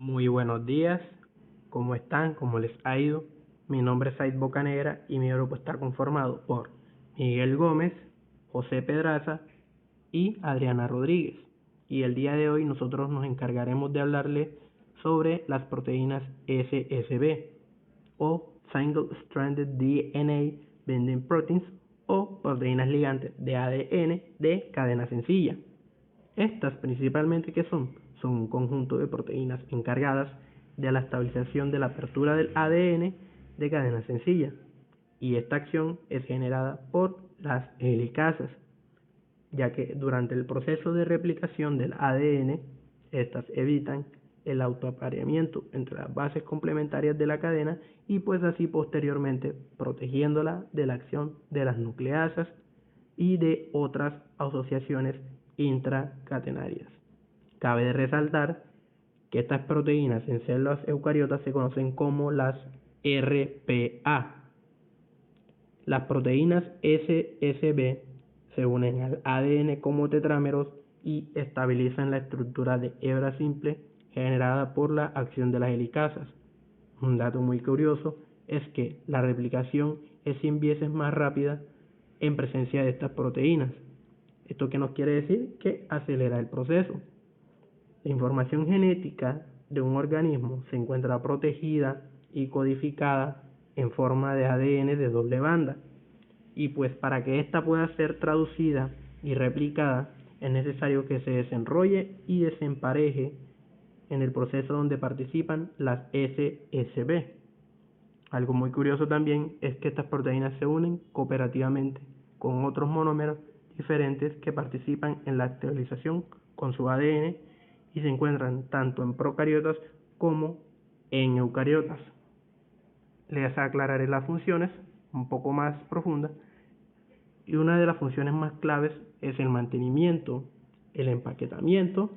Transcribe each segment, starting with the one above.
Muy buenos días, ¿cómo están? ¿Cómo les ha ido? Mi nombre es Said Bocanegra y mi grupo está conformado por Miguel Gómez, José Pedraza y Adriana Rodríguez. Y el día de hoy nosotros nos encargaremos de hablarle sobre las proteínas SSB o Single Stranded DNA Binding Proteins o proteínas ligantes de ADN de cadena sencilla. Estas principalmente, ¿qué son? Son un conjunto de proteínas encargadas de la estabilización de la apertura del ADN de cadena sencilla, y esta acción es generada por las helicasas, ya que durante el proceso de replicación del ADN, estas evitan el autoapareamiento entre las bases complementarias de la cadena y pues así posteriormente protegiéndola de la acción de las nucleasas y de otras asociaciones intracatenarias. Cabe resaltar que estas proteínas en células eucariotas se conocen como las RPA. Las proteínas SSB se unen al ADN como tetrámeros y estabilizan la estructura de hebra simple generada por la acción de las helicasas. Un dato muy curioso es que la replicación es 100 veces más rápida en presencia de estas proteínas. ¿Esto qué nos quiere decir? Que acelera el proceso. La información genética de un organismo se encuentra protegida y codificada en forma de ADN de doble banda, y pues para que ésta pueda ser traducida y replicada es necesario que se desenrolle y desempareje en el proceso donde participan las SSB. Algo muy curioso también es que estas proteínas se unen cooperativamente con otros monómeros diferentes que participan en la estabilización con su ADN y se encuentran tanto en procariotas como en eucariotas. Les aclararé las funciones un poco más profundas, y una de las funciones más claves es el mantenimiento, el empaquetamiento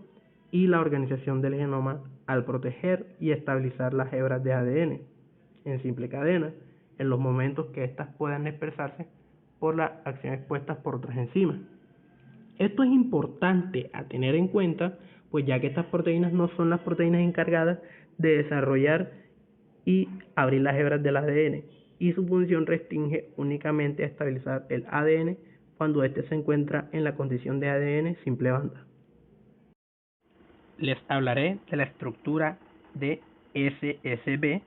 y la organización del genoma al proteger y estabilizar las hebras de ADN en simple cadena en los momentos que éstas puedan expresarse por la acción expuestas por otras enzimas. Esto es importante a tener en cuenta, pues ya que estas proteínas no son las proteínas encargadas de desarrollar y abrir las hebras del ADN, y su función restringe únicamente a estabilizar el ADN cuando éste se encuentra en la condición de ADN simple banda. Les hablaré de la estructura de SSB.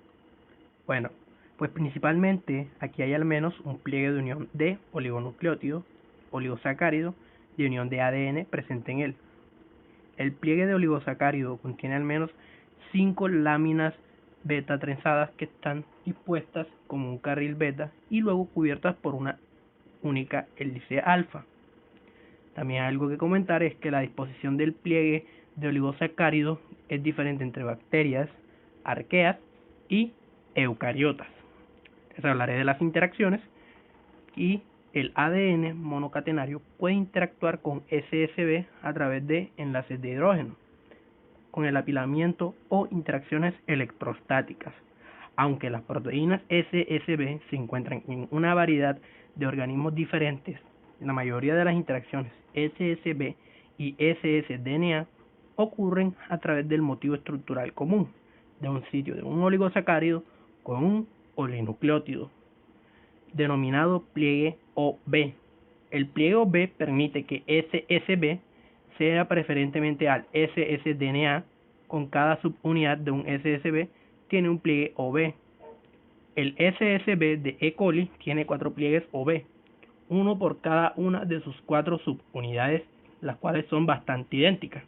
Bueno, pues principalmente aquí hay al menos un pliegue de unión de oligonucleótido, oligosacárido, de unión de ADN presente en él. El pliegue de oligosacárido contiene al menos 5 láminas beta trenzadas que están dispuestas como un carril beta y luego cubiertas por una única hélice alfa. También algo que comentar es que la disposición del pliegue de oligosacáridos es diferente entre bacterias, arqueas y eucariotas. Les hablaré de las interacciones, y el ADN monocatenario puede interactuar con SSB a través de enlaces de hidrógeno, con el apilamiento o interacciones electrostáticas. Aunque las proteínas SSB se encuentran en una variedad de organismos diferentes, la mayoría de las interacciones SSB y ssDNA ocurren a través del motivo estructural común de un sitio de un oligosacárido con un oligonucleótido, denominado pliegue OB. El pliegue OB permite que SSB sea preferentemente al ssDNA. Con cada subunidad de un SSB tiene un pliegue OB. El SSB de E. coli tiene 4 pliegues OB, uno por cada una de sus 4 subunidades, las cuales son bastante idénticas.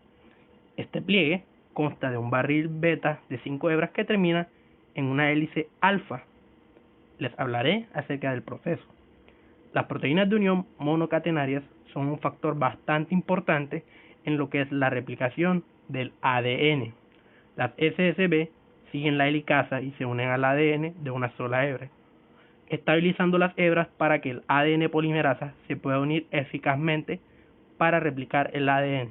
Este pliegue consta de un barril beta de 5 hebras que termina en una hélice alfa. Les hablaré acerca del proceso. Las proteínas de unión monocatenarias son un factor bastante importante en lo que es la replicación del ADN. Las SSB siguen la helicasa y se unen al ADN de una sola hebra, estabilizando las hebras para que el ADN polimerasa se pueda unir eficazmente para replicar el ADN.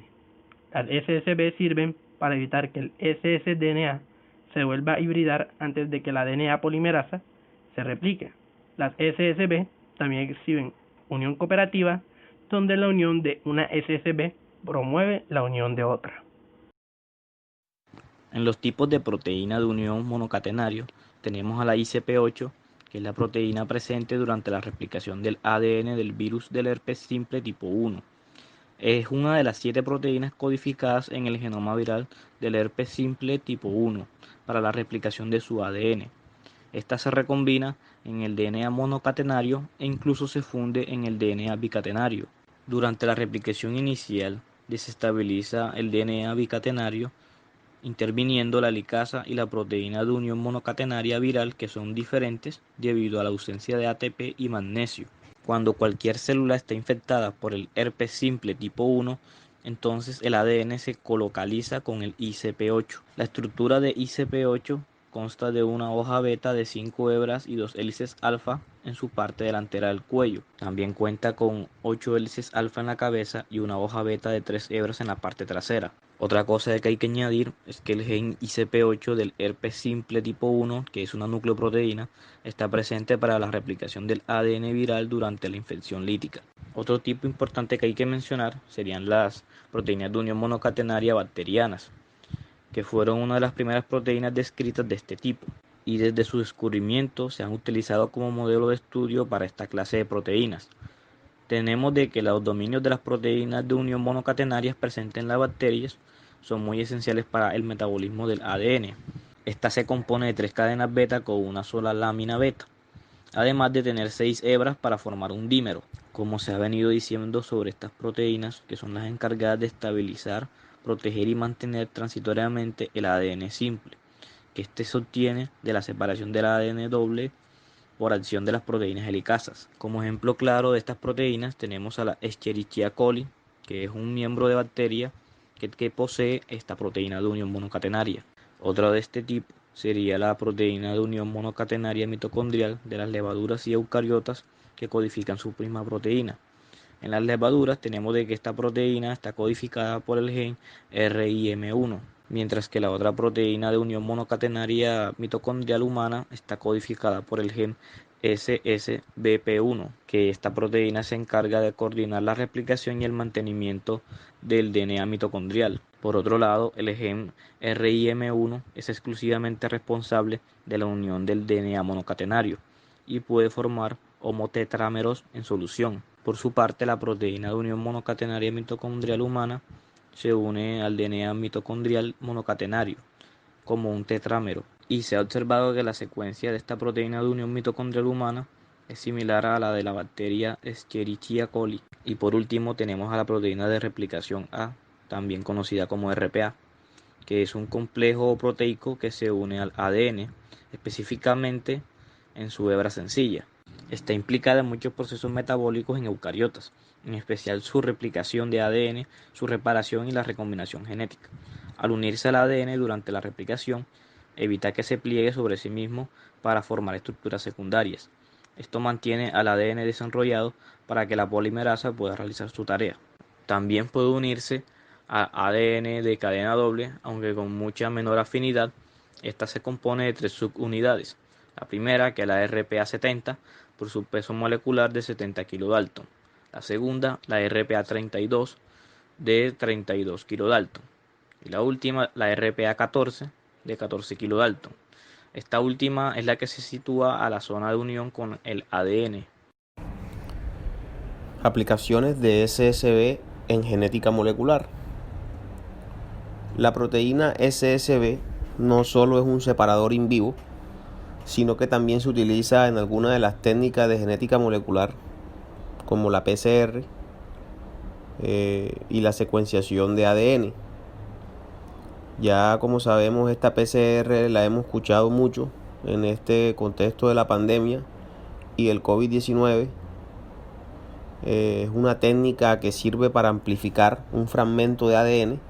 Las SSB sirven para evitar que el ssDNA se vuelva a hibridar antes de que la DNA polimerasa se replique. Las SSB también exhiben unión cooperativa, donde la unión de una SSB promueve la unión de otra. En los tipos de proteína de unión monocatenario tenemos a la ICP8, que es la proteína presente durante la replicación del ADN del virus del herpes simple tipo 1. Es una de las 7 proteínas codificadas en el genoma viral del herpes simple tipo 1 para la replicación de su ADN. Esta se recombina en el DNA monocatenario e incluso se funde en el DNA bicatenario. Durante la replicación inicial desestabiliza el DNA bicatenario interviniendo la licasa y la proteína de unión monocatenaria viral, que son diferentes debido a la ausencia de ATP y magnesio. Cuando cualquier célula está infectada por el herpes simple tipo 1, entonces el ADN se colocaliza con el ICP8. La estructura de ICP8 consta de una hoja beta de 5 hebras y 2 hélices alfa en su parte delantera del cuello. También cuenta con 8 hélices alfa en la cabeza y una hoja beta de 3 hebras en la parte trasera. Otra cosa que hay que añadir es que el gen ICP8 del herpes simple tipo 1, que es una nucleoproteína, está presente para la replicación del ADN viral durante la infección lítica. Otro tipo importante que hay que mencionar serían las proteínas de unión monocatenaria bacterianas, que fueron una de las primeras proteínas descritas de este tipo, y desde su descubrimiento se han utilizado como modelo de estudio para esta clase de proteínas. Tenemos de que los dominios de las proteínas de unión monocatenarias presentes en las bacterias son muy esenciales para el metabolismo del ADN. Esta se compone de 3 cadenas beta con una sola lámina beta, además de tener 6 hebras para formar un dímero. Como se ha venido diciendo sobre estas proteínas, que son las encargadas de estabilizar, proteger y mantener transitoriamente el ADN simple, que este se obtiene de la separación del ADN doble por acción de las proteínas helicasas. Como ejemplo claro de estas proteínas tenemos a la Escherichia coli, que es un miembro de bacteria que posee esta proteína de unión monocatenaria. Otra de este tipo sería la proteína de unión monocatenaria mitocondrial de las levaduras y eucariotas, que codifican su misma proteína. En las levaduras tenemos de que esta proteína está codificada por el gen RIM1, mientras que la otra proteína de unión monocatenaria mitocondrial humana está codificada por el gen SSBP1, que esta proteína se encarga de coordinar la replicación y el mantenimiento del DNA mitocondrial. Por otro lado, el gen RIM1 es exclusivamente responsable de la unión del DNA monocatenario y puede formar homotetrámeros en solución. Por su parte, la proteína de unión monocatenaria mitocondrial humana se une al DNA mitocondrial monocatenario como un tetrámero, y se ha observado que la secuencia de esta proteína de unión mitocondrial humana es similar a la de la bacteria Escherichia coli. Y por último tenemos a la proteína de replicación A, también conocida como RPA, que es un complejo proteico que se une al ADN, específicamente en su hebra sencilla. Está implicada en muchos procesos metabólicos en eucariotas, en especial su replicación de ADN, su reparación y la recombinación genética. Al unirse al ADN durante la replicación, evita que se pliegue sobre sí mismo para formar estructuras secundarias. Esto mantiene al ADN desenrollado para que la polimerasa pueda realizar su tarea. También puede unirse a ADN de cadena doble, aunque con mucha menor afinidad. Esta se compone de 3 subunidades. La primera, que es la RPA70, por su peso molecular de 70 kilodalton. La segunda, la RPA32, de 32 kilodalton. Y la última, la RPA14, de 14 kilodalton. Esta última es la que se sitúa a la zona de unión con el ADN. Aplicaciones de SSB en genética molecular. La proteína SSB no solo es un separador in vivo, sino que también se utiliza en algunas de las técnicas de genética molecular, como la PCR y la secuenciación de ADN. Ya como sabemos, esta PCR la hemos escuchado mucho en este contexto de la pandemia y el COVID-19. Es una técnica que sirve para amplificar un fragmento de ADN.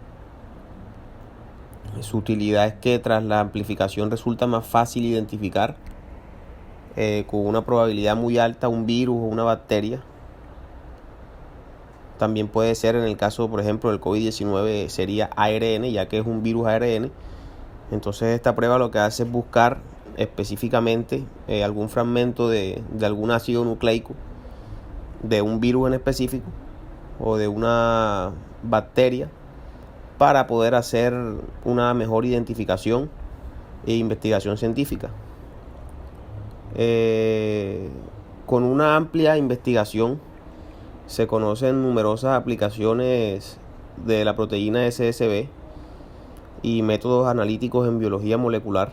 Su utilidad es que tras la amplificación resulta más fácil identificar con una probabilidad muy alta un virus o una bacteria. También puede ser, en el caso, por ejemplo, del COVID-19, sería ARN, ya que es un virus ARN. Entonces esta prueba lo que hace es buscar específicamente algún fragmento de algún ácido nucleico de un virus en específico o de una bacteria, para poder hacer una mejor identificación e investigación científica. Con una amplia investigación se conocen numerosas aplicaciones de la proteína SSB y métodos analíticos en biología molecular,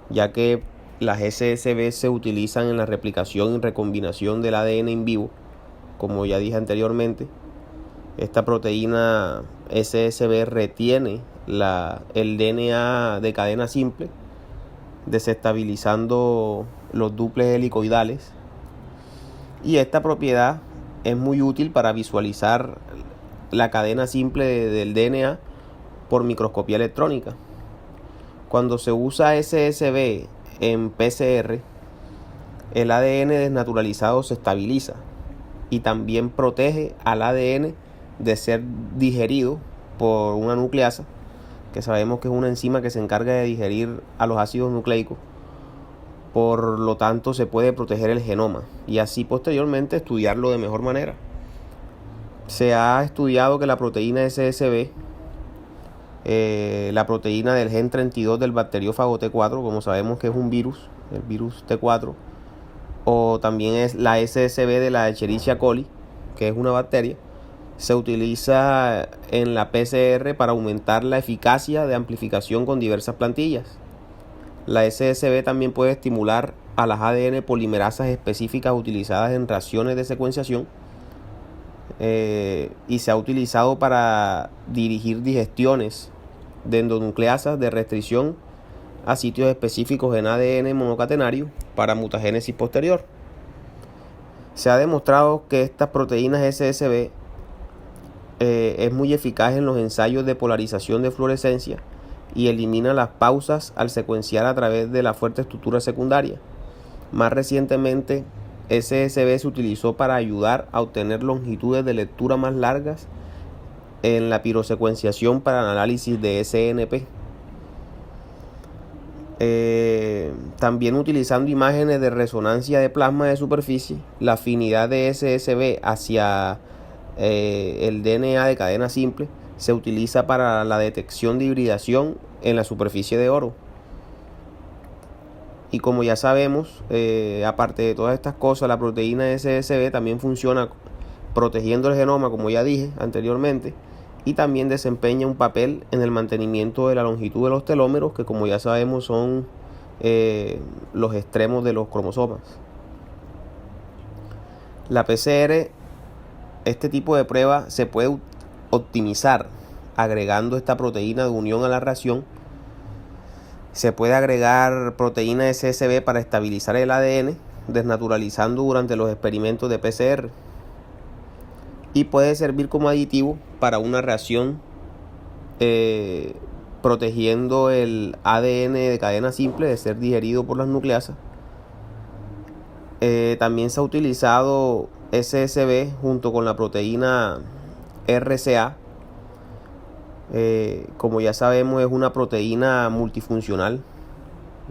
ya que las SSB se utilizan en la replicación y recombinación del ADN in vivo, como ya dije anteriormente. Esta proteína SSB retiene el DNA de cadena simple, desestabilizando los dúplex helicoidales, y esta propiedad es muy útil para visualizar la cadena simple del DNA por microscopía electrónica. Cuando se usa SSB en PCR, el ADN desnaturalizado se estabiliza y también protege al ADN de ser digerido por una nucleasa, que sabemos que es una enzima que se encarga de digerir a los ácidos nucleicos. Por lo tanto, se puede proteger el genoma y así posteriormente estudiarlo de mejor manera. Se ha estudiado que la proteína SSB, la proteína del gen 32 del bacteriófago T4, como sabemos que es un virus, el virus T4, o también es la SSB de la Escherichia coli, que es una bacteria, se utiliza en la PCR para aumentar la eficacia de amplificación con diversas plantillas. La SSB también puede estimular a las ADN polimerasas específicas utilizadas en reacciones de secuenciación, y se ha utilizado para dirigir digestiones de endonucleasas de restricción a sitios específicos en ADN monocatenario para mutagénesis posterior. Se ha demostrado que estas proteínas SSB es muy eficaz en los ensayos de polarización de fluorescencia y elimina las pausas al secuenciar a través de la fuerte estructura secundaria. Más recientemente, SSB se utilizó para ayudar a obtener longitudes de lectura más largas en la pirosecuenciación para el análisis de SNP. También utilizando imágenes de resonancia de plasma de superficie, la afinidad de SSB hacia el DNA de cadena simple se utiliza para la detección de hibridación en la superficie de oro. Y como ya sabemos, aparte de todas estas cosas, la proteína SSB también funciona protegiendo el genoma, como ya dije anteriormente, y también desempeña un papel en el mantenimiento de la longitud de los telómeros, que como ya sabemos son los extremos de los cromosomas. La PCR, este tipo de prueba se puede optimizar agregando esta proteína de unión a la reacción. Se puede agregar proteína SSB para estabilizar el ADN, desnaturalizando durante los experimentos de PCR. Y puede servir como aditivo para una reacción protegiendo el ADN de cadena simple de ser digerido por las nucleasas. También se ha utilizado SSB junto con la proteína RCA. Como ya sabemos, es una proteína multifuncional,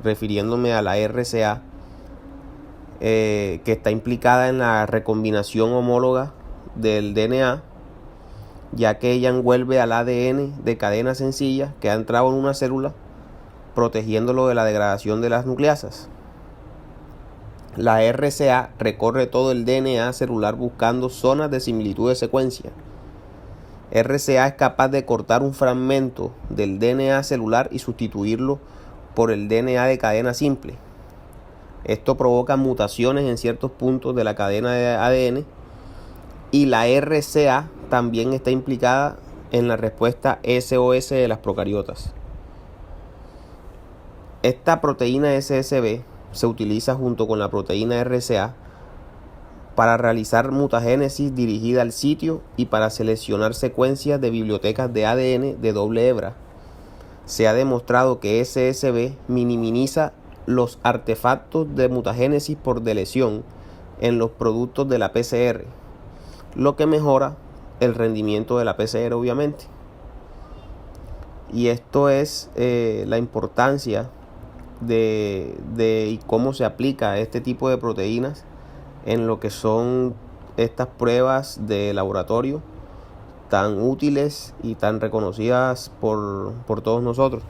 refiriéndome a la RCA, que está implicada en la recombinación homóloga del DNA, ya que ella envuelve al ADN de cadena sencilla que ha entrado en una célula, protegiéndolo de la degradación de las nucleasas. La RCA recorre todo el DNA celular buscando zonas de similitud de secuencia. RCA es capaz de cortar un fragmento del DNA celular y sustituirlo por el DNA de cadena simple. Esto provoca mutaciones en ciertos puntos de la cadena de ADN, y la RCA también está implicada en la respuesta SOS de las procariotas. Esta proteína SSB se utiliza junto con la proteína RCA para realizar mutagénesis dirigida al sitio y para seleccionar secuencias de bibliotecas de ADN de doble hebra. Se ha demostrado que SSB minimiza los artefactos de mutagénesis por delesión en los productos de la PCR, lo que mejora el rendimiento de la PCR, obviamente. Y esto es la importancia de cómo se aplica este tipo de proteínas en lo que son estas pruebas de laboratorio tan útiles y tan reconocidas por todos nosotros.